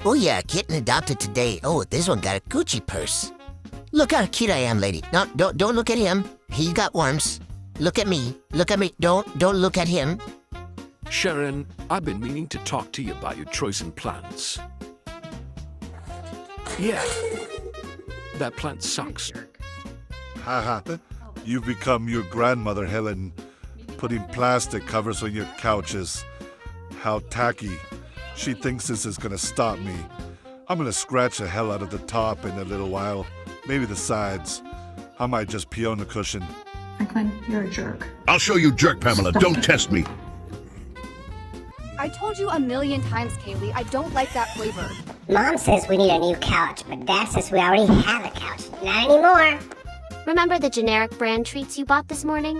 Oh yeah, getting adopted today. Oh, this one got a Gucci purse. Look how cute I am, lady. No, don't look at him. He got worms. Look at me. Look at me. Don't look at him. Sharon, I've been meaning to talk to you about your choice in plants. Yeah, that plant sucks. Haha, you've become your grandmother, Helen, putting plastic covers on your couches. How tacky. She thinks this is gonna stop me. I'm gonna scratch the hell out of the top in a little while. Maybe the sides. I might just pee on the cushion. Franklin, you're a jerk. I'll show you jerk, Pamela. Don't test me. I told you a million times, Kaylee, I don't like that flavor. Mom says we need a new couch, but Dad says we already have a couch. Not anymore. Remember the generic brand treats you bought this morning?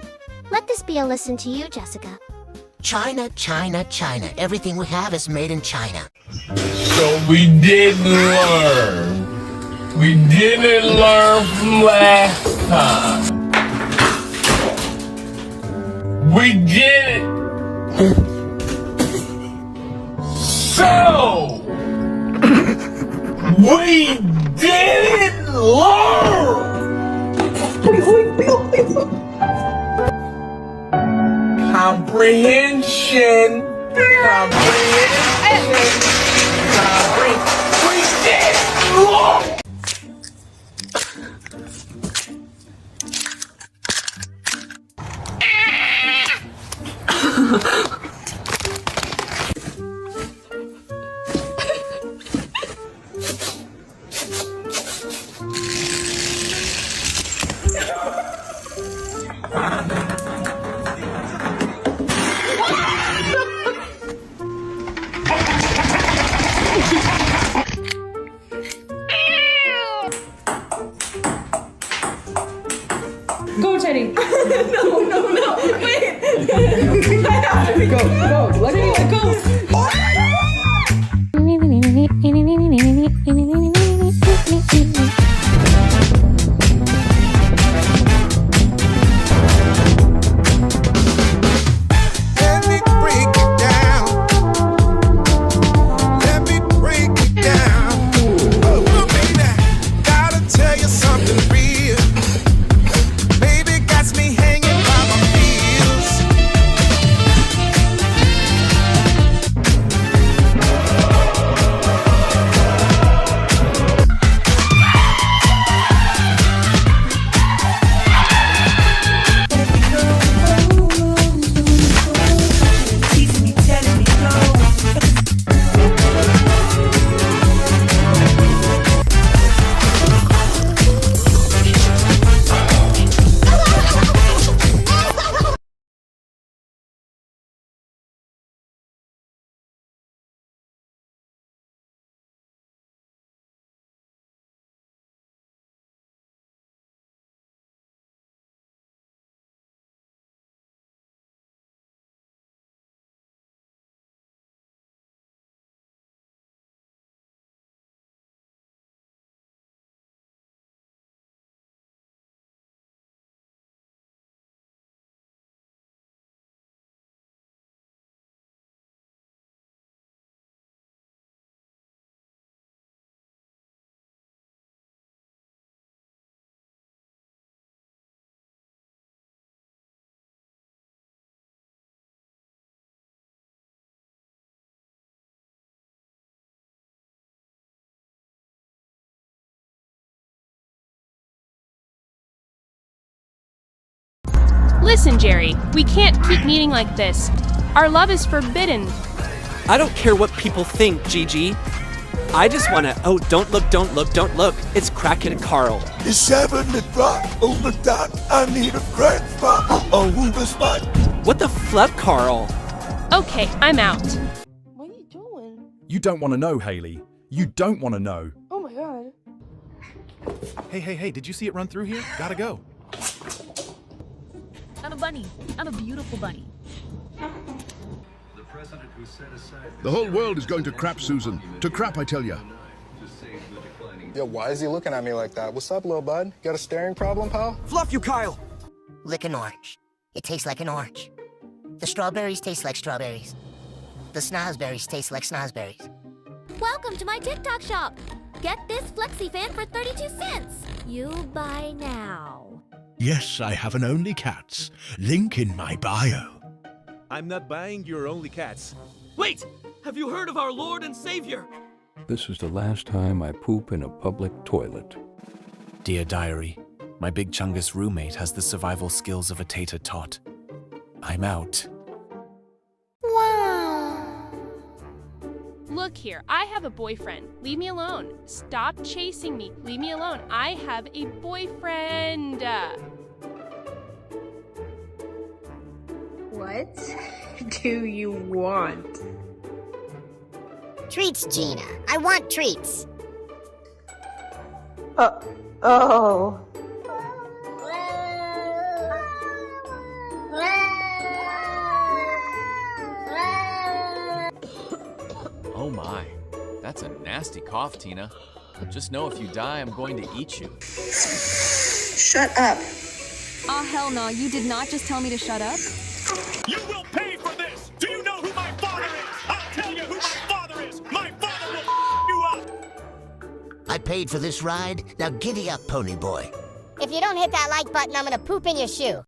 Let this be a listen to you, Jessica. China, China, China. Everything we have is made in China. So we didn't learn. We didn't learn from last time. We did it. So we didn't learn. Comprehension. We didn't learn. Go, Teddy. No, wait. I have to go. Let me go. Listen, Jerry, we can't keep meeting like this. Our love is forbidden. I don't care what people think, Gigi. I just wanna. Oh, don't look. It's Crackhead Carl. It's 7 o'clock on the dot. I need a crack spot. Oh, the spot. What the flip, Carl? Okay, I'm out. What are you doing? You don't want to know, Haley. You don't want to know. Oh my god. Hey, did you see it run through here? Gotta go. I'm a bunny. I'm a beautiful bunny. The whole world is going to crap, Susan. To crap, I tell ya. Yo, why is he looking at me like that? What's up, little bud? Got a staring problem, pal? Fluff you, Kyle. Lick an orange. It tastes like an orange. The strawberries taste like strawberries. The snozberries taste like snozberries. Welcome to my TikTok shop. Get this Flexi fan for 32 cents. You buy now. Yes, I have an Only Cats. Link in my bio. I'm not buying your Only Cats. Wait! Have you heard of our Lord and Savior? This is the last time I poop in a public toilet. Dear Diary, my Big Chungus roommate has the survival skills of a tater tot. I'm out. Look here, I have a boyfriend. Leave me alone. Stop chasing me. Leave me alone. I have a boyfriend. What do you want? Treats, Gina. I want treats. Oh. Oh my, that's a nasty cough, Tina. Just know if you die, I'm going to eat you. Shut up. Oh, hell no. You did not just tell me to shut up? You will pay for this! Do you know who my father is? I'll tell you who my father is! My father will you up! I paid for this ride. Now giddy up, pony boy. If you don't hit that like button, I'm gonna poop in your shoe.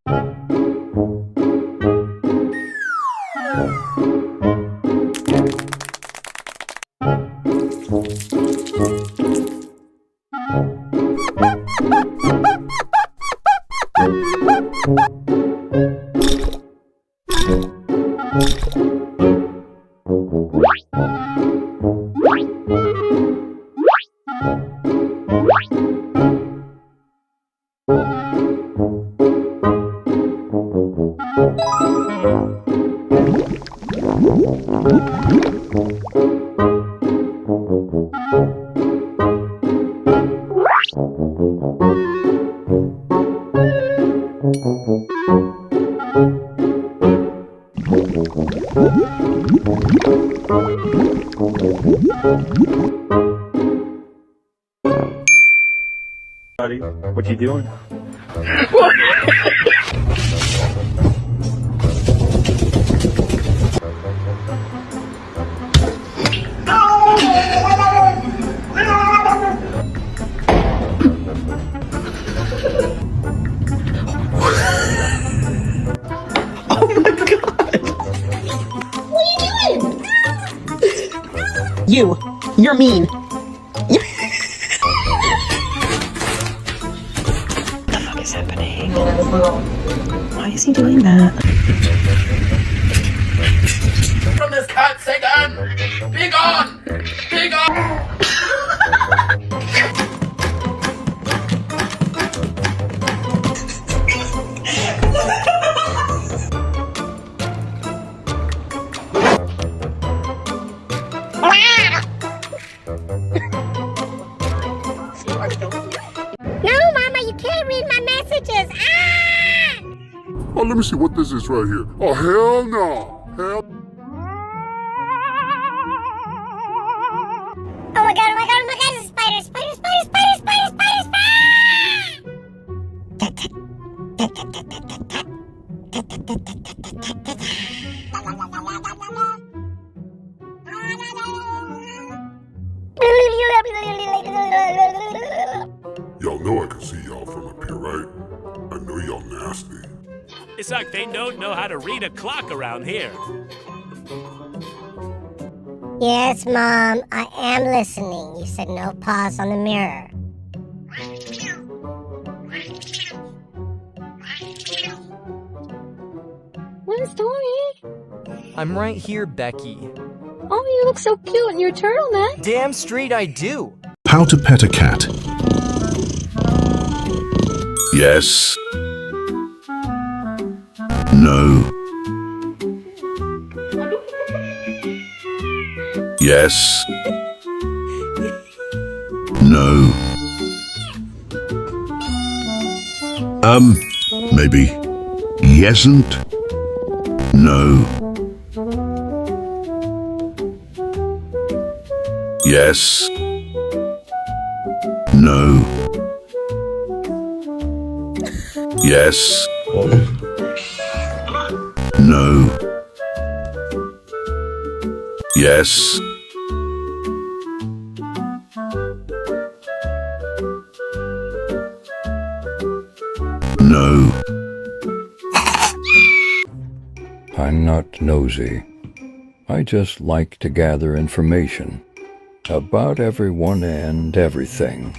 Buddy, what you doing? You're mean. What is happening? Why is he doing that? From this cat, Satan! Be gone! Be gone! No, Mama, you can't read my messages. Ah! Oh, let me see what this is right here. Oh, hell no. Hell. Oh my god, oh my god, oh my god, it's a spider, spider, spider, spider, spider, spider, Y'all know I can see y'all from up here, right? I know y'all nasty. It's like they don't know how to read a clock around here. Yes, Mom, I am listening. You said no pause on the mirror. What is Tony? I'm right here, Becky. Oh, you look so cute in your turtleneck. Damn straight I do. How to pet a cat. Yes. No. Yes. No. Maybe. Yesn't. No. Yes. No. Yes. No. Yes. No. I'm not nosy. I just like to gather information about everyone and everything.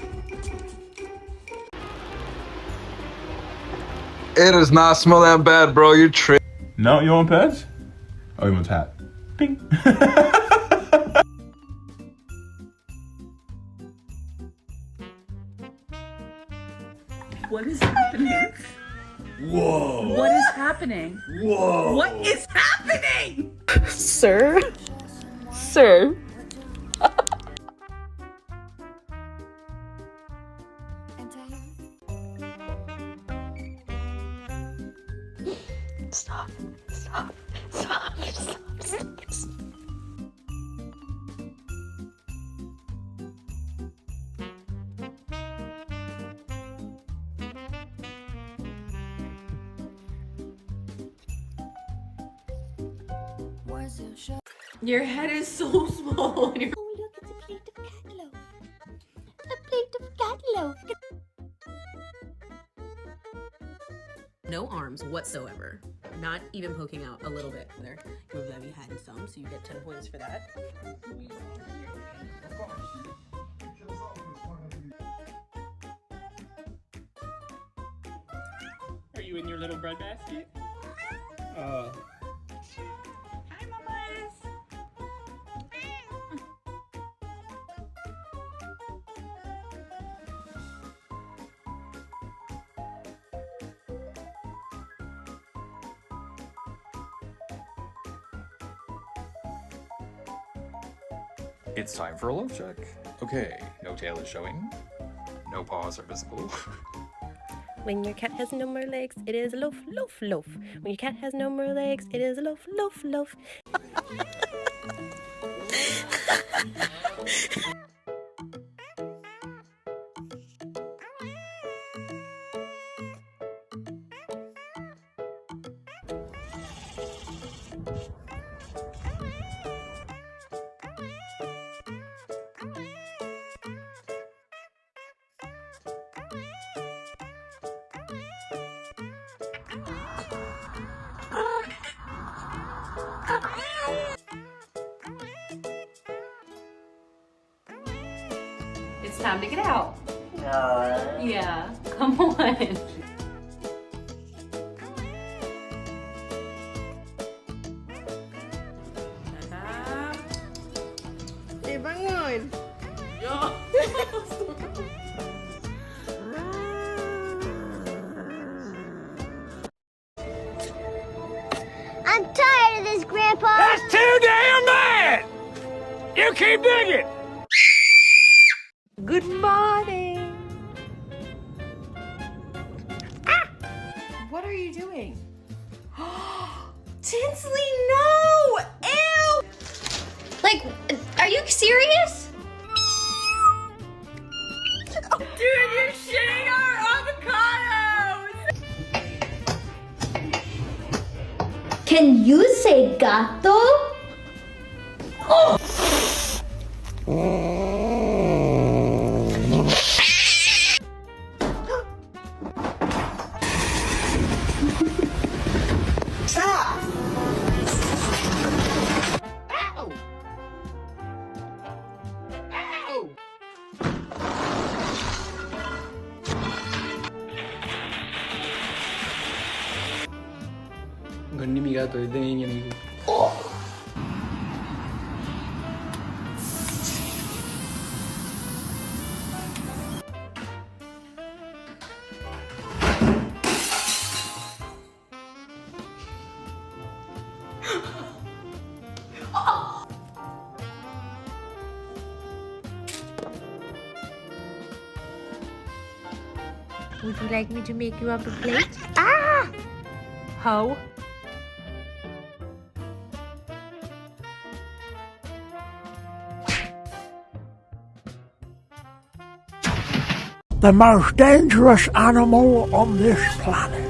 It does not smell that bad, bro. You're tripping. No, you want pets? Oh, you want hat? Ping. What is happening? Whoa. What is happening? Whoa. What is happening? Sir? Sir? Stop. Stop. Stop. Stop. Stop. Stop. Your head is so small. Oh, look, it's a plate of cat loaf. A plate of cat loaf. No arms whatsoever. Not even poking out a little bit. There. You have very handsome, so you get 10 points for that. Are you in your little bread basket? Hi, mamas. It's time for a loaf check. Okay, no tail is showing. No paws are visible. When your cat has no more legs, it is a loaf, loaf, loaf. When your cat has no more legs, it is a loaf, loaf, loaf. It's time to get out. Yeah, come on. Hey, bangun. I'm tired of this, Grandpa. That's too damn bad! You keep digging! Good morning. Ah! What are you doing? Tinsley, no! Ew! Like, are you serious? Dude, you're shitting our avocados! Can you say gato? Oh! Stop! Ow! Ow! Ganni mi gato è degno amico. Would you like me to make you up a plate? Ah! How? The most dangerous animal on this planet.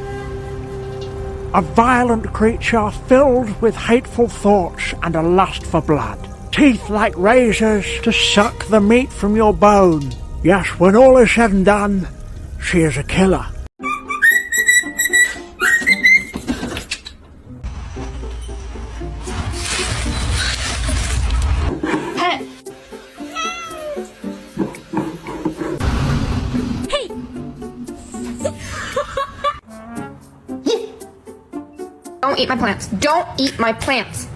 A violent creature filled with hateful thoughts and a lust for blood. Teeth like razors to suck the meat from your bone. Yes, when all is said and done, she is a killer. Don't eat my plants. Don't eat my plants.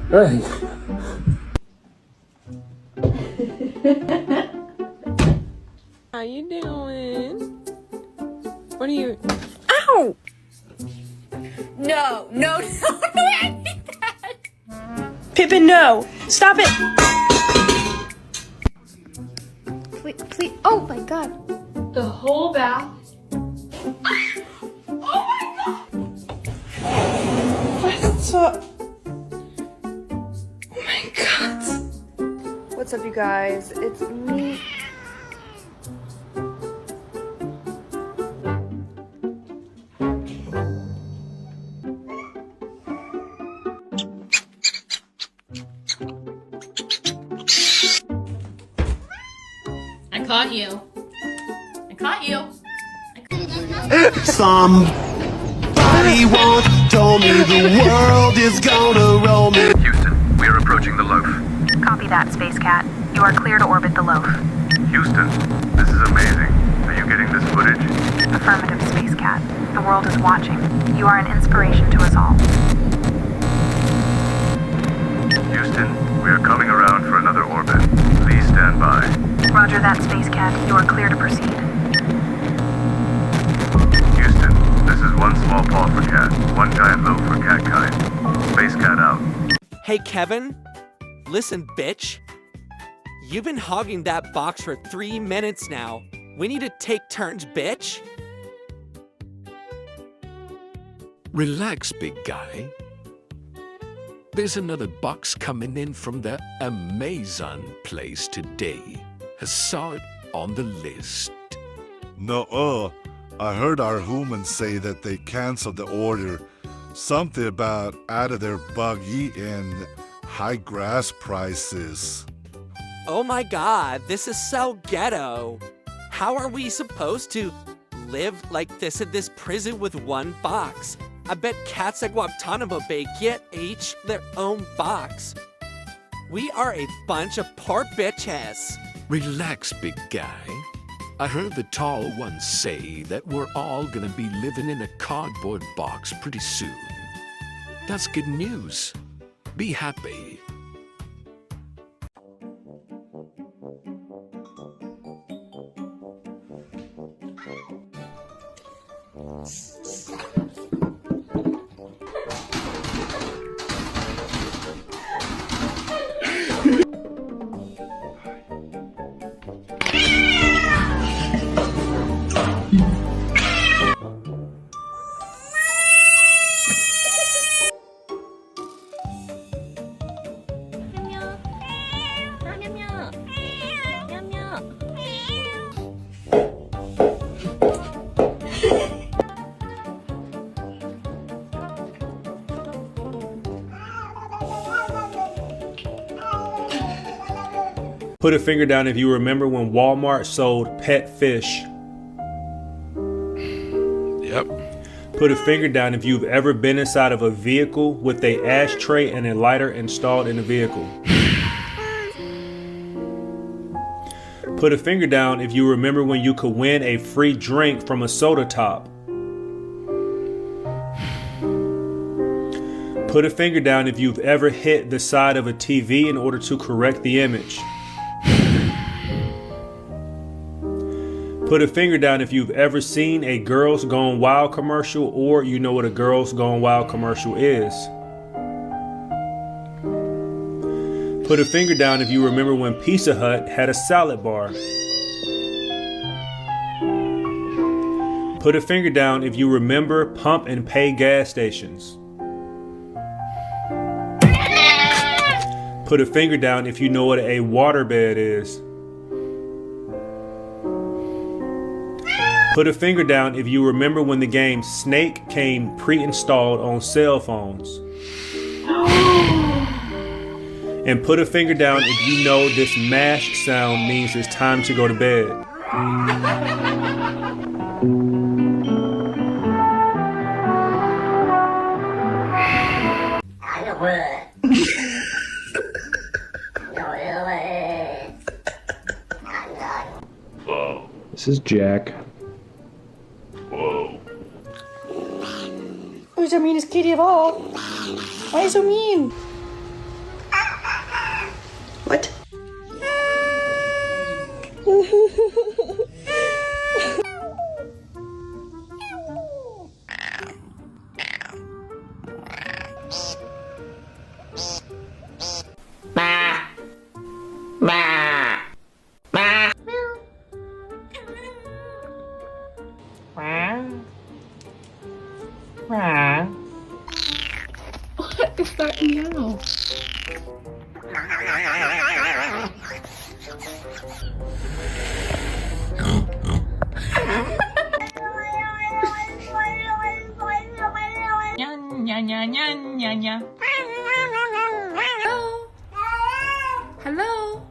Hey. How you doing? What are you? Ow! No, no, no, no, Pippin, no! Stop it! Please, oh my god. The whole bath. Oh my god! What's up? Oh my god. What's up, you guys? It's me. I caught you. I caught you. Somebody once told me the world is gonna roll me. Houston, we are approaching the loaf. Copy that, Space Cat. You are clear to orbit the loaf. Houston, this is amazing. Are you getting this footage? Affirmative, Space Cat. The world is watching. You are an inspiration to us all. Houston, we are coming around for another orbit. Please stand by. Roger that, Space Cat. You are clear to proceed. Houston, this is one small paw for cat, one giant loaf for cat kind. Space Cat out. Hey, Kevin. Listen, bitch. You've been hogging that box for 3 minutes now. We need to take turns, bitch. Relax, big guy. There's another box coming in from the Amazon place today. I saw it on the list. No, I heard our humans say that they canceled the order. Something about out of their buggy and high grass prices. Oh my god, this is so ghetto. How are we supposed to live like this in this prison with one box? I bet cats at Guantanamo Bay get each their own box. We are a bunch of poor bitches. Relax, big guy. I heard the tall ones say that we're all gonna be living in a cardboard box pretty soon. That's good news. Be happy. Put a finger down if you remember when Walmart sold pet fish. Yep. Put a finger down if you've ever been inside of a vehicle with a ashtray and a lighter installed in the vehicle. Put a finger down if you remember when you could win a free drink from a soda top. Put a finger down if you've ever hit the side of a TV in order to correct the image. Put a finger down if you've ever seen a Girls Gone Wild commercial or you know what a Girls Gone Wild commercial is. Put a finger down if you remember when Pizza Hut had a salad bar. Put a finger down if you remember pump and pay gas stations. Put a finger down if you know what a waterbed is. Put a finger down if you remember when the game Snake came pre-installed on cell phones. And put a finger down if you know this mash sound means it's time to go to bed. This is Jack. Whoa. Who's the meanest kitty of all? Why are you so mean? What? What is that meow? Hello?